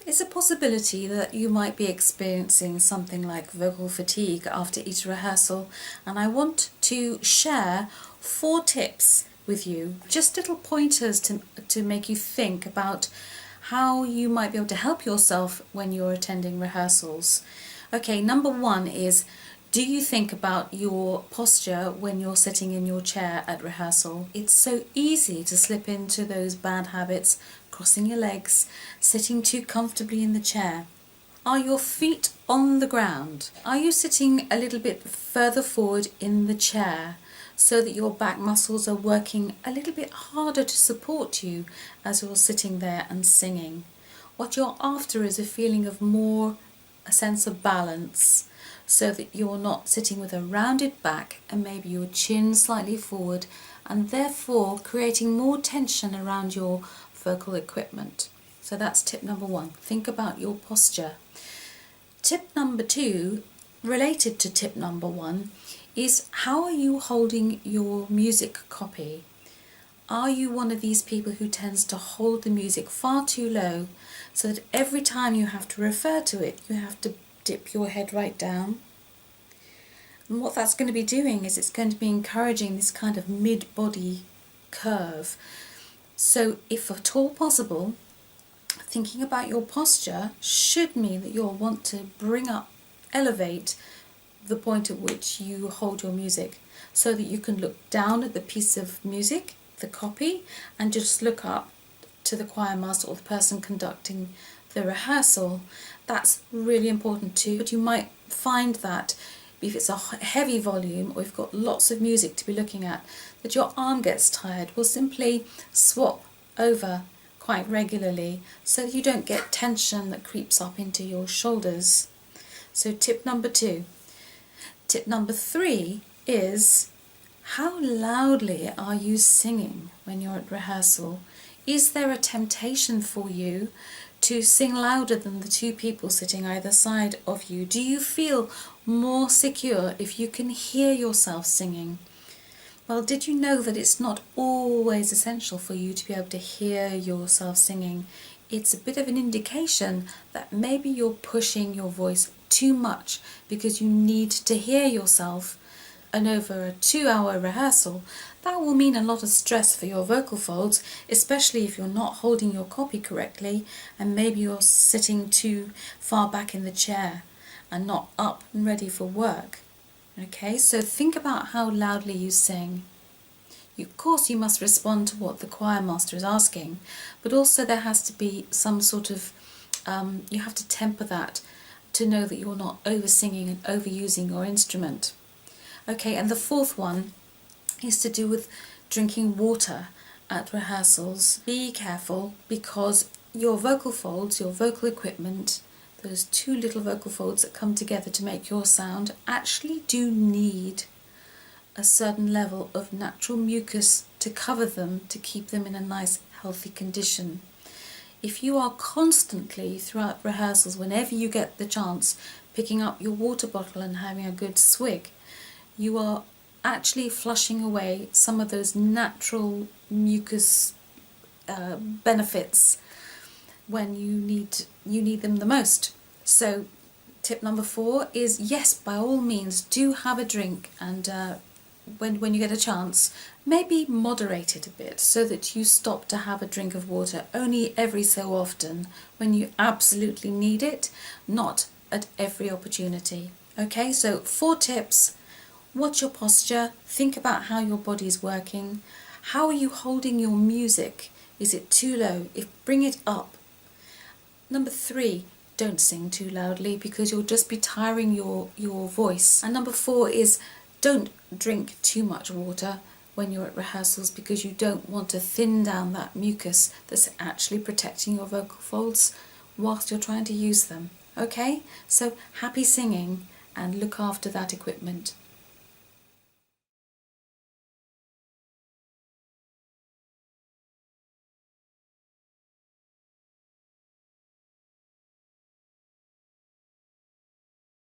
It's a possibility that you might be experiencing something like vocal fatigue after each rehearsal, and I want to share 4 tips with you, just little pointers to make you think about how you might be able to help yourself when you're attending rehearsals. Okay, number 1 is, do you think about your posture when you're sitting in your chair at rehearsal? It's so easy to slip into those bad habits, crossing your legs, sitting too comfortably in the chair. Are your feet on the ground? Are you sitting a little bit further forward in the chair so that your back muscles are working a little bit harder to support you as you're sitting there and singing? What you're after is a feeling of a sense of balance, so that you're not sitting with a rounded back and maybe your chin slightly forward, and therefore creating more tension around your vocal equipment. So that's tip number 1. Think about your posture. Tip number 2, related to tip number 1, is how are you holding your music copy? Are you one of these people who tends to hold the music far too low so that every time you have to refer to it, you have to dip your head right down? And what that's going to be doing is it's going to be encouraging this kind of mid-body curve. So if at all possible, thinking about your posture should mean that you'll want to elevate the point at which you hold your music, so that you can look down at the piece of music, the copy, and just look up to the choir master or the person conducting the rehearsal. That's really important too. But you might find that if it's a heavy volume or you've got lots of music to be looking at, that your arm gets tired. We'll simply swap over quite regularly so that you don't get tension that creeps up into your shoulders. So tip number 2. Tip number 3 is, how loudly are you singing when you're at rehearsal? Is there a temptation for you to sing louder than the 2 people sitting either side of you? Do you feel more secure if you can hear yourself singing? Well, did you know that it's not always essential for you to be able to hear yourself singing? It's a bit of an indication that maybe you're pushing your voice too much because you need to hear yourself. And over a 2-hour rehearsal, that will mean a lot of stress for your vocal folds, especially if you're not holding your copy correctly and maybe you're sitting too far back in the chair and not up and ready for work. Okay, so think about how loudly you sing. Of course, you must respond to what the choir master is asking, but also there has to be some sort of, you have to temper that to know that you're not over-singing and overusing your instrument. Okay, and the 4th one is to do with drinking water at rehearsals. Be careful, because your vocal folds, your vocal equipment, those 2 little vocal folds that come together to make your sound, actually do need a certain level of natural mucus to cover them, to keep them in a nice healthy condition. If you are constantly throughout rehearsals, whenever you get the chance, picking up your water bottle and having a good swig, you are actually flushing away some of those natural mucus benefits when you need them the most. So tip number 4 is, yes, by all means do have a drink, and when you get a chance, maybe moderate it a bit so that you stop to have a drink of water only every so often when you absolutely need it, not at every opportunity. Okay, so 4 tips. Watch your posture, think about how your body is working. How are you holding your music? Is it too low? Bring it up. Number 3, don't sing too loudly because you'll just be tiring your voice. And number 4 is, don't drink too much water when you're at rehearsals, because you don't want to thin down that mucus that's actually protecting your vocal folds whilst you're trying to use them. Okay, so happy singing and look after that equipment.